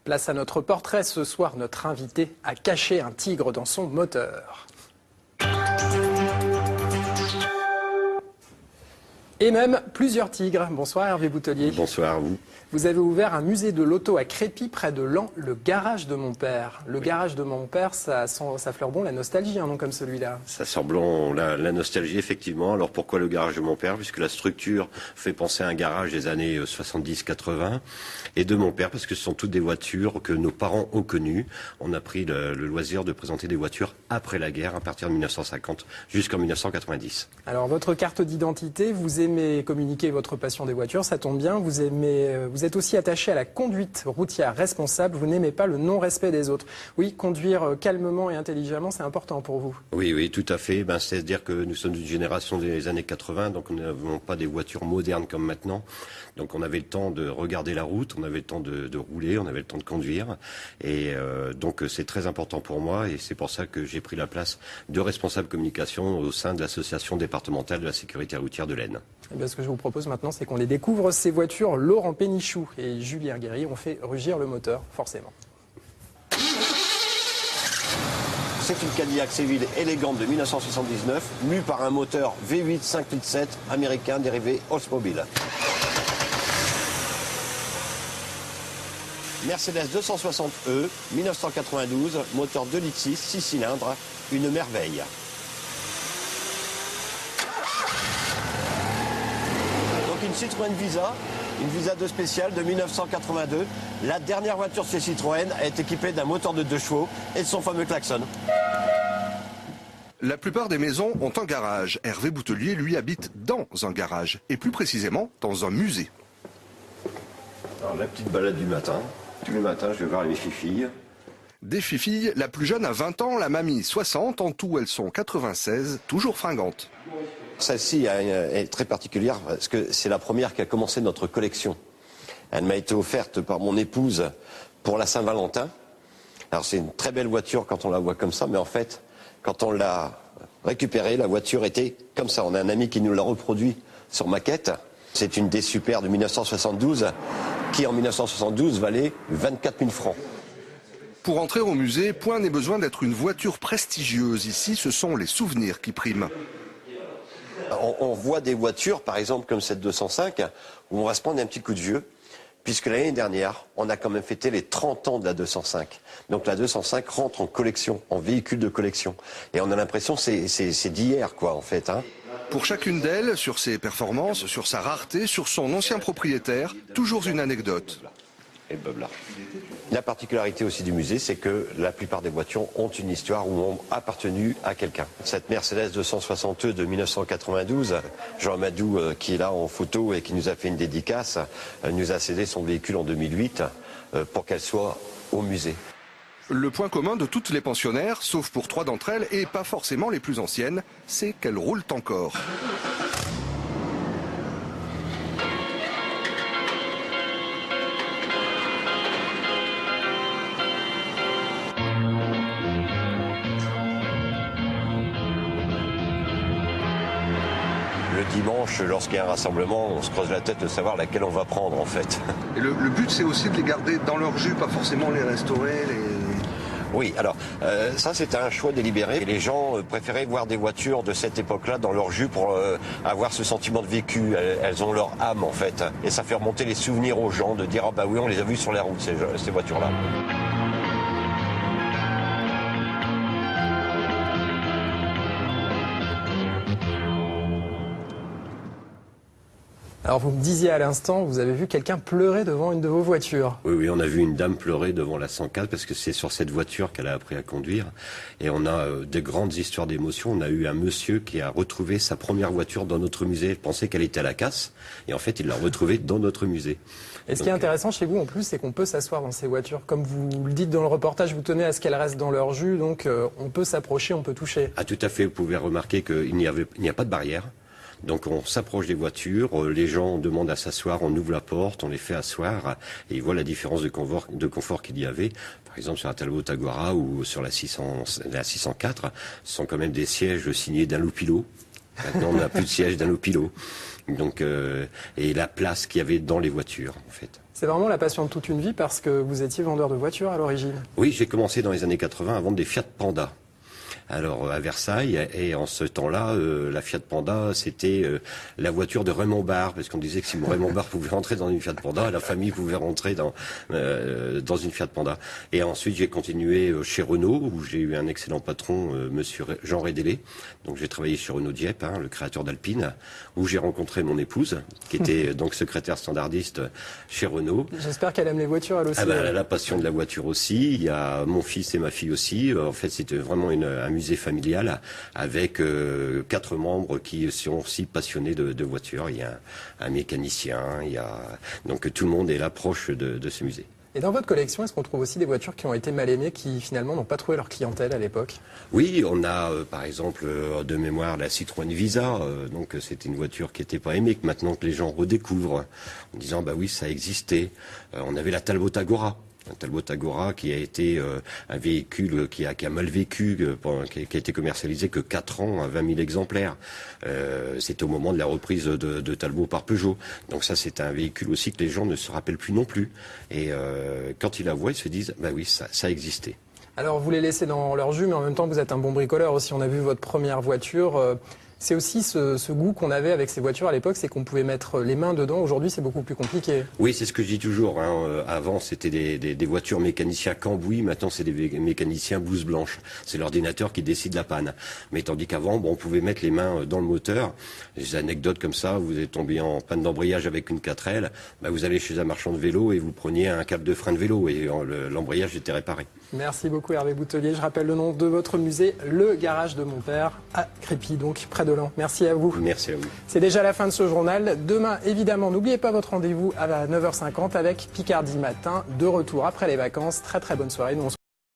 Place à notre portrait. Ce soir, notre invité a caché un tigre dans son moteur. Et même plusieurs tigres. Bonsoir Hervé Boutelier. Bonsoir à vous. Vous avez ouvert un musée de l'auto à Crépy, près de Laon, le garage de mon père. Le garage de mon père, ça fleure bon la nostalgie, un nom comme celui-là. Ça sent bon la nostalgie, effectivement. Alors pourquoi le garage de mon père? Puisque la structure fait penser à un garage des années 70-80. Et de mon père, parce que ce sont toutes des voitures que nos parents ont connues. On a pris le loisir de présenter des voitures après la guerre, à partir de 1950 jusqu'en 1990. Alors votre carte d'identité, vous aimez communiquer votre passion des voitures, ça tombe bien. Vous êtes aussi attaché à la conduite routière responsable. Vous n'aimez pas le non-respect des autres. Oui, conduire calmement et intelligemment, c'est important pour vous. Oui, tout à fait. C'est-à-dire que nous sommes d'une génération des années 80, donc nous n'avons pas des voitures modernes comme maintenant. Donc on avait le temps de regarder la route, on avait le temps de rouler, on avait le temps de conduire. Et donc c'est très important pour moi et c'est pour ça que j'ai pris la place de responsable communication au sein de l'association départementale de la sécurité routière de l'Aisne. Eh bien, ce que je vous propose maintenant, c'est qu'on les découvre, ces voitures. Laurent Pénichou et Julien Guéry ont fait rugir le moteur, forcément. C'est une Cadillac Seville élégante de 1979, mue par un moteur V8 5,7 litres américain dérivé Oldsmobile. Mercedes 260E, 1992, moteur 2,6 litres 6 cylindres, une merveille. Donc une Citroën Visa, une Visa 2 spéciale de 1982. La dernière voiture chez Citroën est équipée d'un moteur de 2 chevaux et de son fameux klaxon. La plupart des maisons ont un garage. Hervé Boutelier, lui, habite dans un garage, et plus précisément dans un musée. Alors, la petite balade du matin. Tous les matins, je vais voir mes filles. Des filles, la plus jeune a 20 ans, la mamie 60. En tout, elles sont 96, toujours fringantes. Celle-ci est très particulière parce que c'est la première qui a commencé notre collection. Elle m'a été offerte par mon épouse pour la Saint-Valentin. Alors c'est une très belle voiture quand on la voit comme ça, mais en fait, quand on l'a récupérée, la voiture était comme ça. On a un ami qui nous l'a reproduit sur maquette. C'est une des super de 1972 qui en 1972 valait 24 000 francs. Pour entrer au musée, point n'est besoin d'être une voiture prestigieuse. Ici, ce sont les souvenirs qui priment. On voit des voitures, par exemple comme cette 205, où on va se prendre un petit coup de vieux, puisque l'année dernière, on a quand même fêté les 30 ans de la 205. Donc la 205 rentre en collection, en véhicule de collection. Et on a l'impression que c'est d'hier, quoi, en fait. Pour chacune d'elles, sur ses performances, sur sa rareté, sur son ancien propriétaire, toujours une anecdote. Et blabla. La particularité aussi du musée, c'est que la plupart des voitures ont une histoire ou ont appartenu à quelqu'un. Cette Mercedes 260E de 1992, Jean Amadou, qui est là en photo et qui nous a fait une dédicace, nous a cédé son véhicule en 2008 pour qu'elle soit au musée. Le point commun de toutes les pensionnaires, sauf pour 3 d'entre elles, et pas forcément les plus anciennes, c'est qu'elles roulent encore. Le dimanche, lorsqu'il y a un rassemblement, on se creuse la tête de savoir laquelle on va prendre en fait. Et le but, c'est aussi de les garder dans leur jus, pas forcément les restaurer, Oui, alors ça c'était un choix délibéré. Et les gens préféraient voir des voitures de cette époque-là dans leur jus pour avoir ce sentiment de vécu. Elles ont leur âme en fait. Et ça fait remonter les souvenirs aux gens de dire « Ah bah oui, on les a vues sur la route ces voitures-là ». Alors vous me disiez à l'instant, vous avez vu quelqu'un pleurer devant une de vos voitures. Oui, on a vu une dame pleurer devant la 104 parce que c'est sur cette voiture qu'elle a appris à conduire. Et on a des grandes histoires d'émotion. On a eu un monsieur qui a retrouvé sa première voiture dans notre musée. Il pensait qu'elle était à la casse. Et en fait, il l'a retrouvée dans notre musée. Et ce qui est intéressant chez vous en plus, c'est qu'on peut s'asseoir dans ces voitures. Comme vous le dites dans le reportage, vous tenez à ce qu'elles restent dans leur jus. Donc on peut s'approcher, on peut toucher. Ah, tout à fait. Vous pouvez remarquer qu'il n'y a pas de barrière. Donc on s'approche des voitures, les gens demandent à s'asseoir, on ouvre la porte, on les fait asseoir et ils voient la différence de confort qu'il y avait. Par exemple sur la Talbot Agora ou sur la 604, ce sont quand même des sièges signés Dunlopillo. Maintenant on n'a plus de sièges Dunlopillo. Donc et la place qu'il y avait dans les voitures en fait. C'est vraiment la passion de toute une vie parce que vous étiez vendeur de voitures à l'origine. Oui, j'ai commencé dans les années 80 à vendre des Fiat Panda. Alors à Versailles, et en ce temps-là, la Fiat Panda, c'était la voiture de Raymond Barre, parce qu'on disait que si Raymond Barre pouvait rentrer dans une Fiat Panda, la famille pouvait rentrer dans une Fiat Panda. Et ensuite, j'ai continué chez Renault, où j'ai eu un excellent patron, Monsieur Jean Rédélé. Donc j'ai travaillé chez Renault Dieppe, le créateur d'Alpine, où j'ai rencontré mon épouse, qui était donc secrétaire standardiste chez Renault. J'espère qu'elle aime les voitures, elle aussi. Elle a la passion de la voiture aussi. Il y a mon fils et ma fille aussi. En fait, c'était vraiment un musée familial avec 4 membres qui sont aussi passionnés de voitures. Il y a un mécanicien, donc tout le monde est là proche de ce musée. Et dans votre collection, est-ce qu'on trouve aussi des voitures qui ont été mal aimées, qui finalement n'ont pas trouvé leur clientèle à l'époque? Oui, on a par exemple de mémoire la Citroën Visa. Donc c'était une voiture qui n'était pas aimée, que maintenant que les gens redécouvrent en disant bah oui, ça existait. On avait la Talbot Agora. Un Talbot Agora qui a été un véhicule qui a mal vécu, qui a été commercialisé que 4 ans à 20 000 exemplaires. C'était au moment de la reprise de Talbot par Peugeot. Donc ça, c'est un véhicule aussi que les gens ne se rappellent plus non plus. Et quand ils la voient, ils se disent, bah oui, ça existait. Alors vous les laissez dans leur jus, mais en même temps, vous êtes un bon bricoleur aussi. On a vu votre première voiture. C'est aussi ce goût qu'on avait avec ces voitures à l'époque, c'est qu'on pouvait mettre les mains dedans. Aujourd'hui, c'est beaucoup plus compliqué. Oui, c'est ce que je dis toujours. Avant, c'était des voitures mécaniciens cambouis. Maintenant, c'est des mécaniciens blouse blanche. C'est l'ordinateur qui décide la panne. Mais tandis qu'avant, on pouvait mettre les mains dans le moteur. Des anecdotes comme ça, vous êtes tombé en panne d'embrayage avec une 4L, vous allez chez un marchand de vélo et vous preniez un câble de frein de vélo et l'embrayage était réparé. Merci beaucoup Hervé Boutelier. Je rappelle le nom de votre musée, le garage de mon père, à Crépy, donc près de Laon. Merci à vous. Merci à vous. C'est déjà la fin de ce journal. Demain, évidemment, n'oubliez pas votre rendez-vous à 9h50 avec Picardie Matin, de retour après les vacances. Très très bonne soirée. Nous,